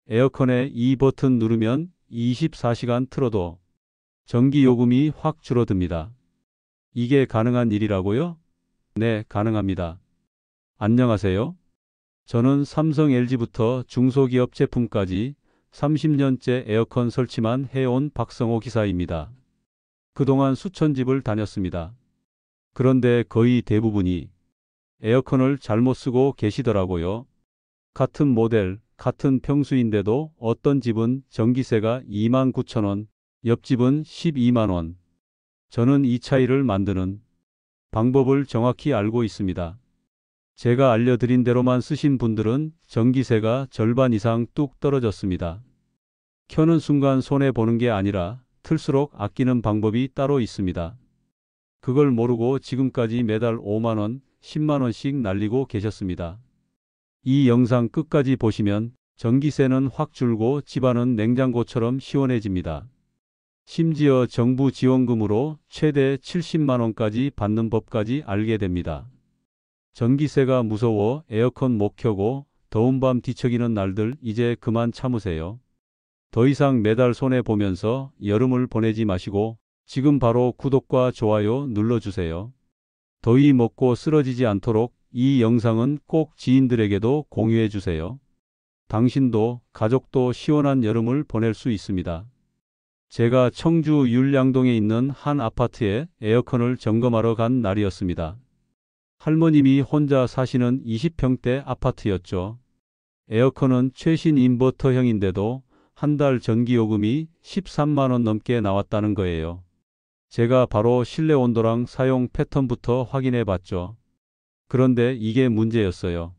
에어컨의 이 버튼 누르면 24시간 틀어도 전기 요금이 확 줄어듭니다. 이게 가능한 일이라고요? 네, 가능합니다. 안녕하세요. 저는 삼성 LG부터 중소기업 제품까지 30년째 에어컨 설치만 해온 박성호 기사입니다. 그동안 수천 집을 다녔습니다. 그런데 거의 대부분이 에어컨을 잘못 쓰고 계시더라고요. 같은 모델, 같은 평수인데도 어떤 집은 전기세가 29,000원, 옆집은 12만원. 저는 이 차이를 만드는 방법을 정확히 알고 있습니다. 제가 알려드린 대로만 쓰신 분들은 전기세가 절반 이상 뚝 떨어졌습니다. 켜는 순간 손해보는 게 아니라 틀수록 아끼는 방법이 따로 있습니다. 그걸 모르고 지금까지 매달 5만원, 10만원씩 날리고 계셨습니다. 이 영상 끝까지 보시면 전기세는 확 줄고 집안은 냉장고처럼 시원해집니다. 심지어 정부 지원금으로 최대 70만원까지 받는 법까지 알게 됩니다. 전기세가 무서워 에어컨 못 켜고 더운 밤 뒤척이는 날들 이제 그만 참으세요. 더 이상 매달 손해보면서 여름을 보내지 마시고 지금 바로 구독과 좋아요 눌러주세요. 더위 먹고 쓰러지지 않도록 이 영상은 꼭 지인들에게도 공유해 주세요. 당신도 가족도 시원한 여름을 보낼 수 있습니다. 제가 청주 율량동에 있는 한 아파트에 에어컨을 점검하러 간 날이었습니다. 할머님이 혼자 사시는 20평대 아파트였죠. 에어컨은 최신 인버터형인데도 한 달 전기요금이 13만원 넘게 나왔다는 거예요. 제가 바로 실내 온도랑 사용 패턴부터 확인해 봤죠. 그런데 이게 문제였어요.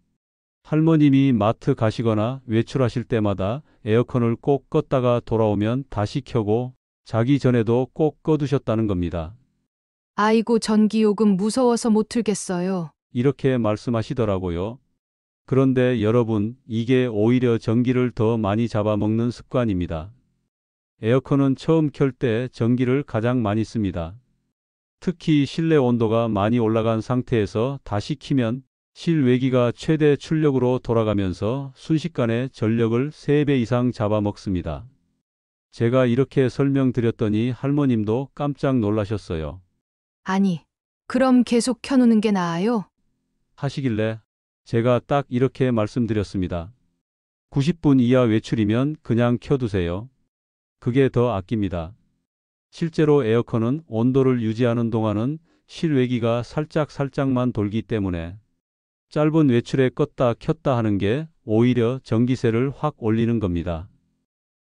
할머님이 마트 가시거나 외출하실 때마다 에어컨을 꼭 껐다가 돌아오면 다시 켜고 자기 전에도 꼭 꺼두셨다는 겁니다. 아이고, 전기요금 무서워서 못 틀겠어요. 이렇게 말씀하시더라고요. 그런데 여러분, 이게 오히려 전기를 더 많이 잡아먹는 습관입니다. 에어컨은 처음 켤 때 전기를 가장 많이 씁니다. 특히 실내 온도가 많이 올라간 상태에서 다시 키면 실외기가 최대 출력으로 돌아가면서 순식간에 전력을 3배 이상 잡아먹습니다. 제가 이렇게 설명드렸더니 할머님도 깜짝 놀라셨어요. 아니, 그럼 계속 켜놓는 게 나아요? 하시길래 제가 딱 이렇게 말씀드렸습니다. 90분 이하 외출이면 그냥 켜두세요. 그게 더 아낍니다. 실제로 에어컨은 온도를 유지하는 동안은 실외기가 살짝만 돌기 때문에 짧은 외출에 껐다 켰다 하는 게 오히려 전기세를 확 올리는 겁니다.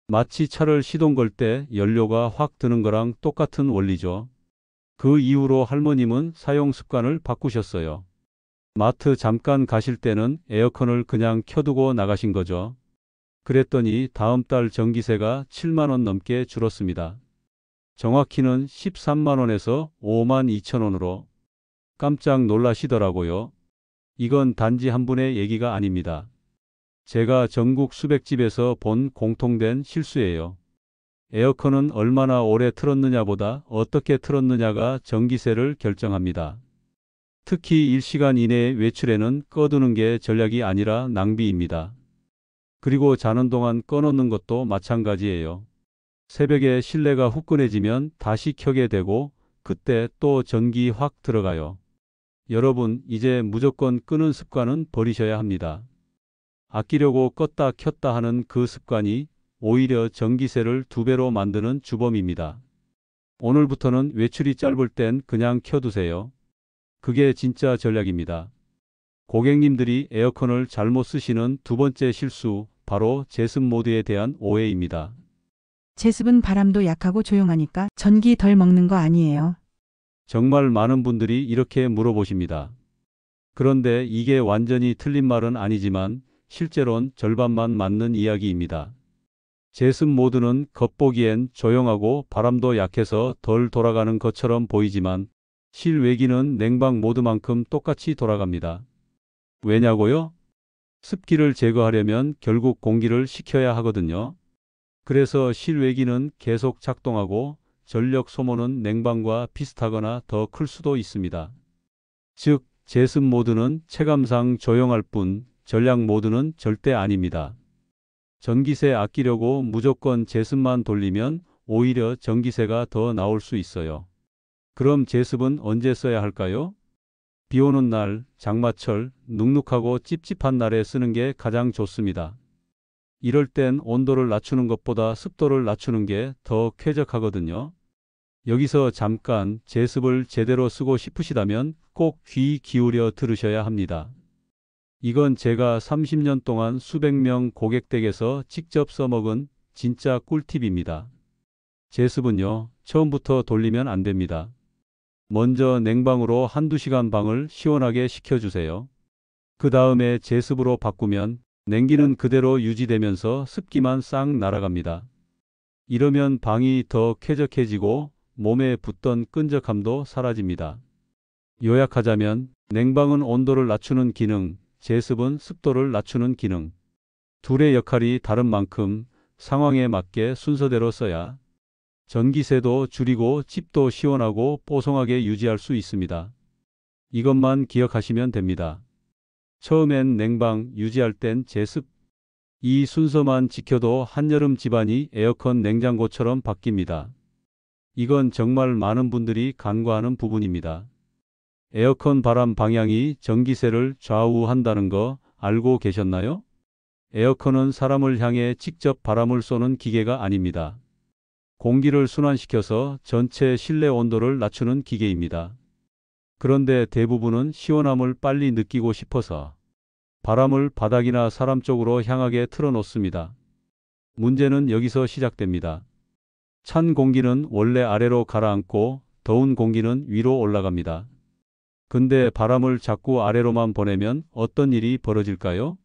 마치 차를 시동 걸 때 연료가 확 드는 거랑 똑같은 원리죠. 그 이후로 할머님은 사용 습관을 바꾸셨어요. 마트 잠깐 가실 때는 에어컨을 그냥 켜두고 나가신 거죠. 그랬더니 다음 달 전기세가 7만원 넘게 줄었습니다. 정확히는 13만원에서 52,000원으로 깜짝 놀라시더라고요. 이건 단지 한 분의 얘기가 아닙니다. 제가 전국 수백 집에서 본 공통된 실수예요. 에어컨은 얼마나 오래 틀었느냐보다 어떻게 틀었느냐가 전기세를 결정합니다. 특히 1시간 이내의 외출에는 꺼두는 게 전략이 아니라 낭비입니다. 그리고 자는 동안 꺼놓는 것도 마찬가지예요. 새벽에 실내가 후끈해지면 다시 켜게 되고 그때 또 전기 확 들어가요. 여러분, 이제 무조건 끄는 습관은 버리셔야 합니다. 아끼려고 껐다 켰다 하는 그 습관이 오히려 전기세를 2배로 만드는 주범입니다. 오늘부터는 외출이 짧을 땐 그냥 켜두세요. 그게 진짜 전략입니다. 고객님들이 에어컨을 잘못 쓰시는 두 번째 실수, 바로 제습 모드에 대한 오해입니다. 제습은 바람도 약하고 조용하니까 전기 덜 먹는 거 아니에요? 정말 많은 분들이 이렇게 물어보십니다. 그런데 이게 완전히 틀린 말은 아니지만 실제로는 절반만 맞는 이야기입니다. 제습 모드는 겉보기엔 조용하고 바람도 약해서 덜 돌아가는 것처럼 보이지만 실외기는 냉방 모드만큼 똑같이 돌아갑니다. 왜냐고요? 습기를 제거하려면 결국 공기를 식혀야 하거든요. 그래서 실외기는 계속 작동하고 전력 소모는 냉방과 비슷하거나 더 클 수도 있습니다. 즉, 제습 모드는 체감상 조용할 뿐 전략 모드는 절대 아닙니다. 전기세 아끼려고 무조건 제습만 돌리면 오히려 전기세가 더 나올 수 있어요. 그럼 제습은 언제 써야 할까요? 비 오는 날, 장마철, 눅눅하고 찝찝한 날에 쓰는 게 가장 좋습니다. 이럴 땐 온도를 낮추는 것보다 습도를 낮추는 게 더 쾌적하거든요. 여기서 잠깐 제습을 제대로 쓰고 싶으시다면 꼭 귀 기울여 들으셔야 합니다. 이건 제가 30년 동안 수백 명 고객 댁에서 직접 써먹은 진짜 꿀팁입니다. 제습은요, 처음부터 돌리면 안 됩니다. 먼저 냉방으로 한두 시간 방을 시원하게 식혀주세요. 그 다음에 제습으로 바꾸면 냉기는 그대로 유지되면서 습기만 싹 날아갑니다. 이러면 방이 더 쾌적해지고 몸에 붙던 끈적함도 사라집니다. 요약하자면 냉방은 온도를 낮추는 기능, 제습은 습도를 낮추는 기능. 둘의 역할이 다른 만큼 상황에 맞게 순서대로 써야 전기세도 줄이고 집도 시원하고 뽀송하게 유지할 수 있습니다. 이것만 기억하시면 됩니다. 처음엔 냉방, 유지할 땐 제습. 이 순서만 지켜도 한여름 집안이 에어컨 냉장고처럼 바뀝니다. 이건 정말 많은 분들이 간과하는 부분입니다. 에어컨 바람 방향이 전기세를 좌우한다는 거 알고 계셨나요? 에어컨은 사람을 향해 직접 바람을 쏘는 기계가 아닙니다. 공기를 순환시켜서 전체 실내 온도를 낮추는 기계입니다. 그런데 대부분은 시원함을 빨리 느끼고 싶어서 바람을 바닥이나 사람 쪽으로 향하게 틀어놓습니다. 문제는 여기서 시작됩니다. 찬 공기는 원래 아래로 가라앉고 더운 공기는 위로 올라갑니다. 근데 바람을 자꾸 아래로만 보내면 어떤 일이 벌어질까요?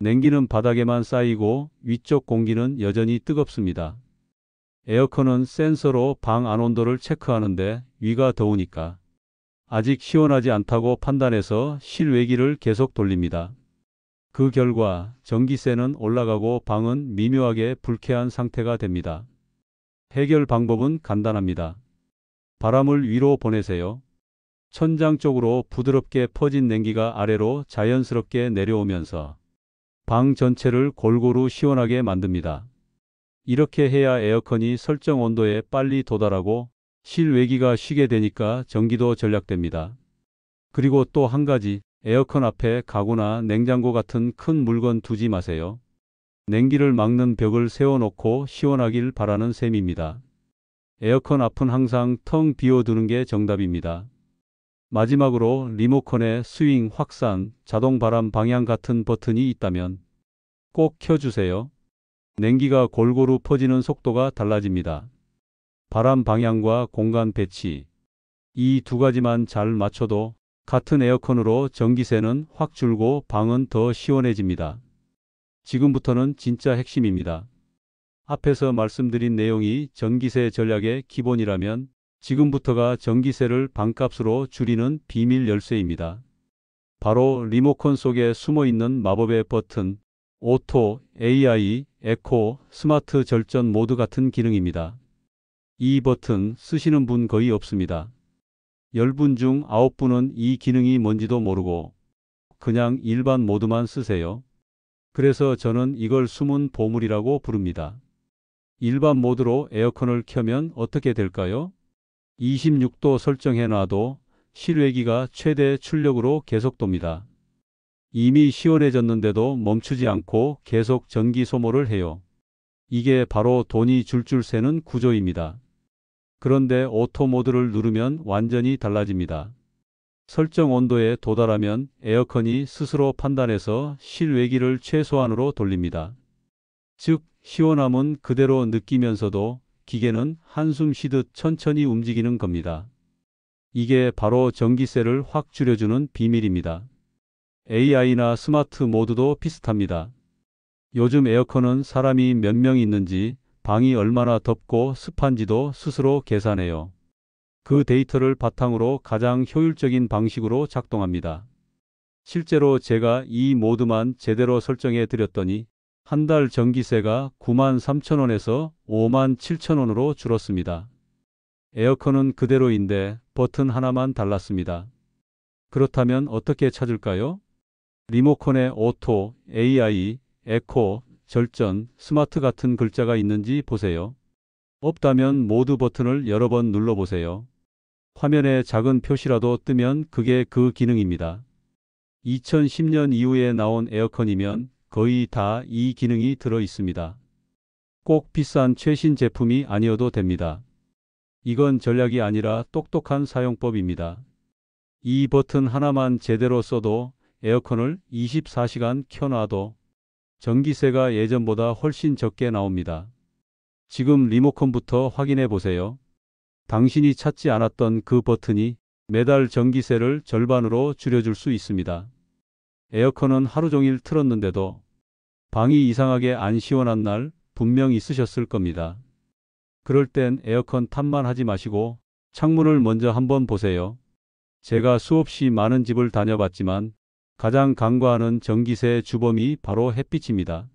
냉기는 바닥에만 쌓이고 위쪽 공기는 여전히 뜨겁습니다. 에어컨은 센서로 방 안 온도를 체크하는데 위가 더우니까 아직 시원하지 않다고 판단해서 실외기를 계속 돌립니다. 그 결과 전기세는 올라가고 방은 미묘하게 불쾌한 상태가 됩니다. 해결 방법은 간단합니다. 바람을 위로 보내세요. 천장 쪽으로 부드럽게 퍼진 냉기가 아래로 자연스럽게 내려오면서 방 전체를 골고루 시원하게 만듭니다. 이렇게 해야 에어컨이 설정 온도에 빨리 도달하고 실외기가 쉬게 되니까 전기도 절약됩니다. 그리고 또 한 가지, 에어컨 앞에 가구나 냉장고 같은 큰 물건 두지 마세요. 냉기를 막는 벽을 세워놓고 시원하길 바라는 셈입니다. 에어컨 앞은 항상 텅 비워두는 게 정답입니다. 마지막으로 리모컨에 스윙, 확산, 자동 바람 방향 같은 버튼이 있다면 꼭 켜주세요. 냉기가 골고루 퍼지는 속도가 달라집니다. 바람 방향과 공간 배치. 이 두 가지만 잘 맞춰도 같은 에어컨으로 전기세는 확 줄고 방은 더 시원해집니다. 지금부터는 진짜 핵심입니다. 앞에서 말씀드린 내용이 전기세 전략의 기본이라면 지금부터가 전기세를 반값으로 줄이는 비밀 열쇠입니다. 바로 리모컨 속에 숨어있는 마법의 버튼, 오토, AI, 에코, 스마트 절전 모드 같은 기능입니다. 이 버튼 쓰시는 분 거의 없습니다. 10분 중 9분은 이 기능이 뭔지도 모르고 그냥 일반 모드만 쓰세요. 그래서 저는 이걸 숨은 보물이라고 부릅니다. 일반 모드로 에어컨을 켜면 어떻게 될까요? 26도 설정해 놔도 실외기가 최대 출력으로 계속 돕니다. 이미 시원해졌는데도 멈추지 않고 계속 전기 소모를 해요. 이게 바로 돈이 줄줄 새는 구조입니다. 그런데 오토 모드를 누르면 완전히 달라집니다. 설정 온도에 도달하면 에어컨이 스스로 판단해서 실외기를 최소한으로 돌립니다. 즉, 시원함은 그대로 느끼면서도 기계는 한숨 쉬듯 천천히 움직이는 겁니다. 이게 바로 전기세를 확 줄여주는 비밀입니다. AI나 스마트 모드도 비슷합니다. 요즘 에어컨은 사람이 몇 명 있는지, 방이 얼마나 덥고 습한지도 스스로 계산해요. 그 데이터를 바탕으로 가장 효율적인 방식으로 작동합니다. 실제로 제가 이 모드만 제대로 설정해 드렸더니 한 달 전기세가 93,000원에서 57,000원으로 줄었습니다. 에어컨은 그대로인데 버튼 하나만 달랐습니다. 그렇다면 어떻게 찾을까요? 리모컨의 오토, AI, 에코, 절전, 스마트 같은 글자가 있는지 보세요. 없다면 모두 버튼을 여러 번 눌러보세요. 화면에 작은 표시라도 뜨면 그게 그 기능입니다. 2010년 이후에 나온 에어컨이면 거의 다 이 기능이 들어 있습니다. 꼭 비싼 최신 제품이 아니어도 됩니다. 이건 전략이 아니라 똑똑한 사용법입니다. 이 버튼 하나만 제대로 써도 에어컨을 24시간 켜놔도 전기세가 예전보다 훨씬 적게 나옵니다. 지금 리모컨부터 확인해 보세요. 당신이 찾지 않았던 그 버튼이 매달 전기세를 절반으로 줄여줄 수 있습니다. 에어컨은 하루 종일 틀었는데도 방이 이상하게 안 시원한 날 분명 있으셨을 겁니다. 그럴 땐 에어컨 탓만 하지 마시고 창문을 먼저 한번 보세요. 제가 수없이 많은 집을 다녀봤지만 가장 간과하는 전기세 주범이 바로 햇빛입니다.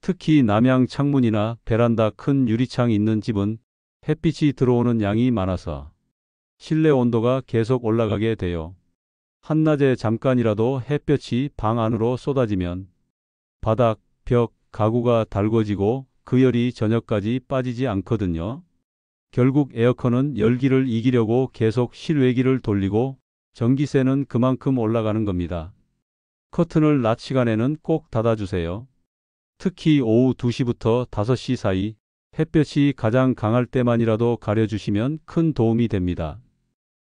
특히 남향 창문이나 베란다 큰 유리창 있는 집은 햇빛이 들어오는 양이 많아서 실내 온도가 계속 올라가게 돼요. 한낮에 잠깐이라도 햇볕이 방 안으로 쏟아지면 바닥, 벽, 가구가 달궈지고 그 열이 저녁까지 빠지지 않거든요. 결국 에어컨은 열기를 이기려고 계속 실외기를 돌리고 전기세는 그만큼 올라가는 겁니다. 커튼을 낮 시간에는 꼭 닫아주세요. 특히 오후 2시부터 5시 사이 햇볕이 가장 강할 때만이라도 가려주시면 큰 도움이 됩니다.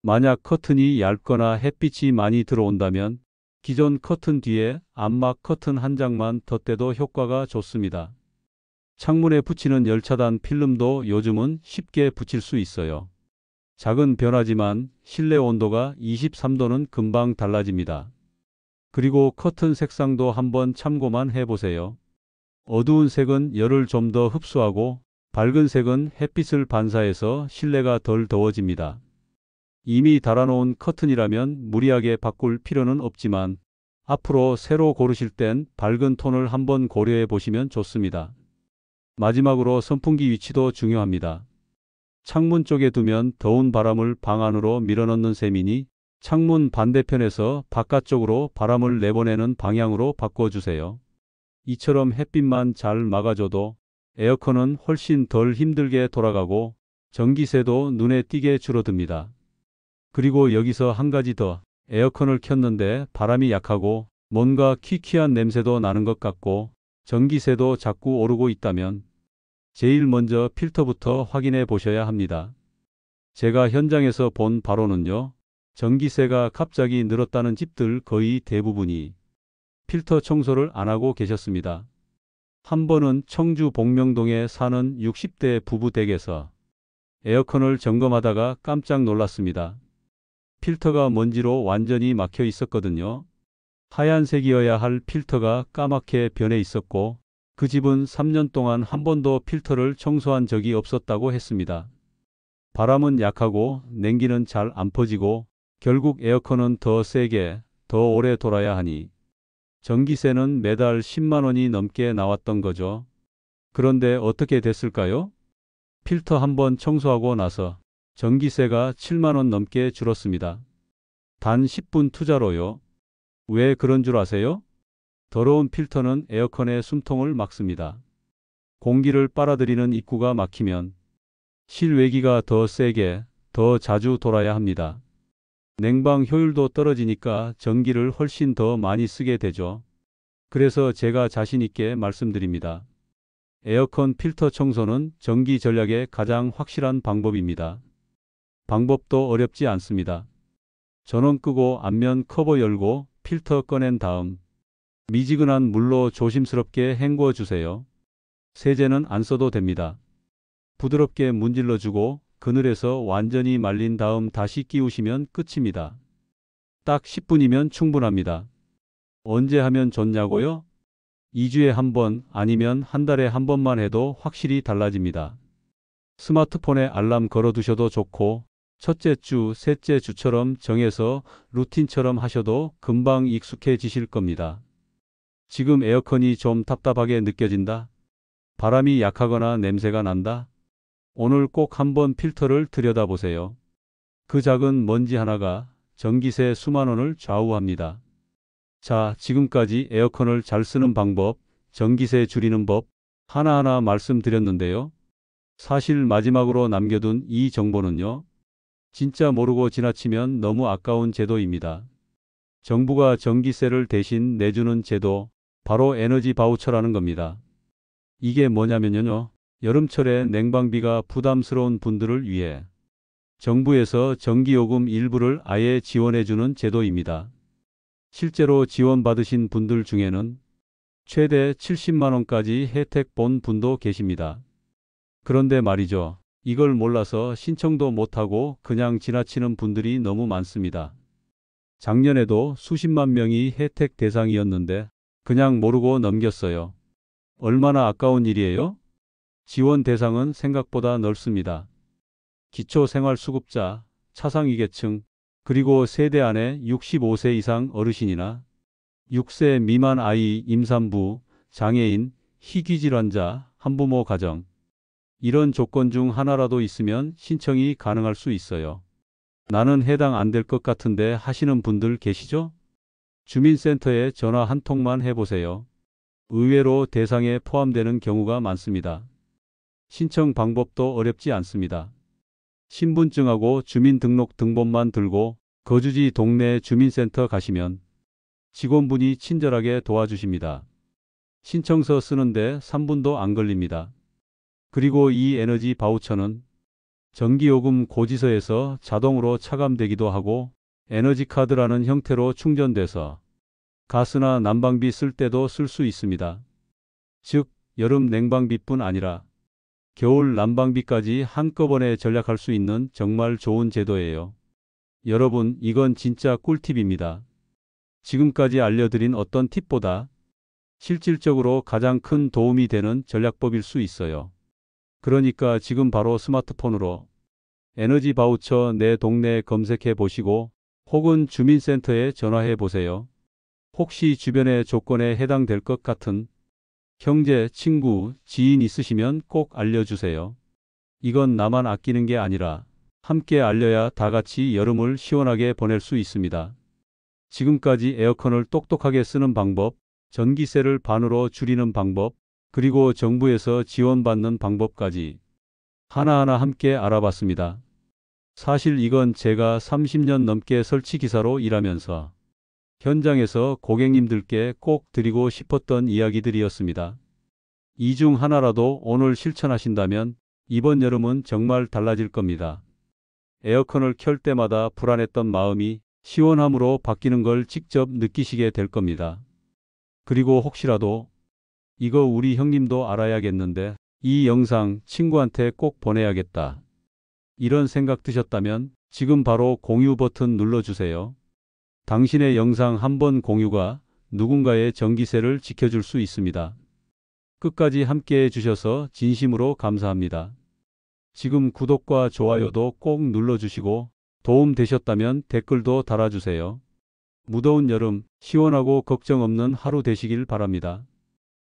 만약 커튼이 얇거나 햇빛이 많이 들어온다면 기존 커튼 뒤에 암막 커튼 한 장만 덧대도 효과가 좋습니다. 창문에 붙이는 열차단 필름도 요즘은 쉽게 붙일 수 있어요. 작은 변화지만 실내 온도가 23도는 금방 달라집니다. 그리고 커튼 색상도 한번 참고만 해보세요. 어두운 색은 열을 좀 더 흡수하고 밝은 색은 햇빛을 반사해서 실내가 덜 더워집니다. 이미 달아놓은 커튼이라면 무리하게 바꿀 필요는 없지만 앞으로 새로 고르실 땐 밝은 톤을 한번 고려해 보시면 좋습니다. 마지막으로 선풍기 위치도 중요합니다. 창문 쪽에 두면 더운 바람을 방 안으로 밀어넣는 셈이니 창문 반대편에서 바깥쪽으로 바람을 내보내는 방향으로 바꿔주세요. 이처럼 햇빛만 잘 막아줘도 에어컨은 훨씬 덜 힘들게 돌아가고 전기세도 눈에 띄게 줄어듭니다. 그리고 여기서 한 가지 더. 에어컨을 켰는데 바람이 약하고 뭔가 퀴퀴한 냄새도 나는 것 같고 전기세도 자꾸 오르고 있다면 제일 먼저 필터부터 확인해 보셔야 합니다. 제가 현장에서 본 바로는요. 전기세가 갑자기 늘었다는 집들 거의 대부분이 필터 청소를 안 하고 계셨습니다. 한 번은 청주 복명동에 사는 60대 부부 댁에서 에어컨을 점검하다가 깜짝 놀랐습니다. 필터가 먼지로 완전히 막혀 있었거든요. 하얀색이어야 할 필터가 까맣게 변해 있었고 그 집은 3년 동안 한 번도 필터를 청소한 적이 없었다고 했습니다. 바람은 약하고 냉기는 잘 안 퍼지고 결국 에어컨은 더 세게, 더 오래 돌아야 하니 전기세는 매달 10만 원이 넘게 나왔던 거죠. 그런데 어떻게 됐을까요? 필터 한번 청소하고 나서 전기세가 7만 원 넘게 줄었습니다. 단 10분 투자로요. 왜 그런 줄 아세요? 더러운 필터는 에어컨의 숨통을 막습니다. 공기를 빨아들이는 입구가 막히면 실외기가 더 세게, 더 자주 돌아야 합니다. 냉방 효율도 떨어지니까 전기를 훨씬 더 많이 쓰게 되죠. 그래서 제가 자신 있게 말씀드립니다. 에어컨 필터 청소는 전기 전략의 가장 확실한 방법입니다. 방법도 어렵지 않습니다. 전원 끄고 앞면 커버 열고 필터 꺼낸 다음 미지근한 물로 조심스럽게 헹궈 주세요. 세제는 안 써도 됩니다. 부드럽게 문질러 주고 그늘에서 완전히 말린 다음 다시 끼우시면 끝입니다. 딱 10분이면 충분합니다. 언제 하면 좋냐고요? 2주에 한 번 아니면 한 달에 한 번만 해도 확실히 달라집니다. 스마트폰에 알람 걸어 두셔도 좋고 첫째 주, 셋째 주처럼 정해서 루틴처럼 하셔도 금방 익숙해지실 겁니다. 지금 에어컨이 좀 답답하게 느껴진다? 바람이 약하거나 냄새가 난다? 오늘 꼭 한번 필터를 들여다보세요. 그 작은 먼지 하나가 전기세 수만 원을 좌우합니다. 자, 지금까지 에어컨을 잘 쓰는 방법, 전기세 줄이는 법 하나하나 말씀드렸는데요. 사실 마지막으로 남겨둔 이 정보는요. 진짜 모르고 지나치면 너무 아까운 제도입니다. 정부가 전기세를 대신 내주는 제도, 바로 에너지 바우처라는 겁니다. 이게 뭐냐면요. 여름철에 냉방비가 부담스러운 분들을 위해 정부에서 전기요금 일부를 아예 지원해주는 제도입니다. 실제로 지원받으신 분들 중에는 최대 70만 원까지 혜택 본 분도 계십니다. 그런데 말이죠. 이걸 몰라서 신청도 못하고 그냥 지나치는 분들이 너무 많습니다. 작년에도 수십만 명이 혜택 대상이었는데 그냥 모르고 넘겼어요. 얼마나 아까운 일이에요? 지원 대상은 생각보다 넓습니다. 기초생활수급자, 차상위계층, 그리고 세대 안에 65세 이상 어르신이나 6세 미만 아이, 임산부, 장애인, 희귀질환자, 한부모 가정. 이런 조건 중 하나라도 있으면 신청이 가능할 수 있어요. 나는 해당 안 될 것 같은데 하시는 분들 계시죠? 주민센터에 전화 한 통만 해보세요. 의외로 대상에 포함되는 경우가 많습니다. 신청 방법도 어렵지 않습니다. 신분증하고 주민등록 등본만 들고 거주지 동네 주민센터 가시면 직원분이 친절하게 도와주십니다. 신청서 쓰는데 3분도 안 걸립니다. 그리고 이 에너지 바우처는 전기요금 고지서에서 자동으로 차감되기도 하고 에너지카드라는 형태로 충전돼서 가스나 난방비 쓸 때도 쓸 수 있습니다. 즉, 여름 냉방비뿐 아니라 겨울 난방비까지 한꺼번에 절약할 수 있는 정말 좋은 제도예요. 여러분, 이건 진짜 꿀팁입니다. 지금까지 알려드린 어떤 팁보다 실질적으로 가장 큰 도움이 되는 전략법일 수 있어요. 그러니까 지금 바로 스마트폰으로 에너지 바우처 내 동네 검색해 보시고 혹은 주민센터에 전화해 보세요. 혹시 주변의 조건에 해당될 것 같은 형제, 친구, 지인 있으시면 꼭 알려주세요. 이건 나만 아끼는 게 아니라 함께 알려야 다 같이 여름을 시원하게 보낼 수 있습니다. 지금까지 에어컨을 똑똑하게 쓰는 방법, 전기세를 반으로 줄이는 방법, 그리고 정부에서 지원받는 방법까지 하나하나 함께 알아봤습니다. 사실 이건 제가 30년 넘게 설치기사로 일하면서 현장에서 고객님들께 꼭 드리고 싶었던 이야기들이었습니다. 이 중 하나라도 오늘 실천하신다면 이번 여름은 정말 달라질 겁니다. 에어컨을 켤 때마다 불안했던 마음이 시원함으로 바뀌는 걸 직접 느끼시게 될 겁니다. 그리고 혹시라도 이거 우리 형님도 알아야겠는데 이 영상 친구한테 꼭 보내야겠다. 이런 생각 드셨다면 지금 바로 공유 버튼 눌러주세요. 당신의 영상 한 번 공유가 누군가의 전기세를 지켜줄 수 있습니다. 끝까지 함께 해주셔서 진심으로 감사합니다. 지금 구독과 좋아요도 꼭 눌러주시고 도움 되셨다면 댓글도 달아주세요. 무더운 여름, 시원하고 걱정 없는 하루 되시길 바랍니다.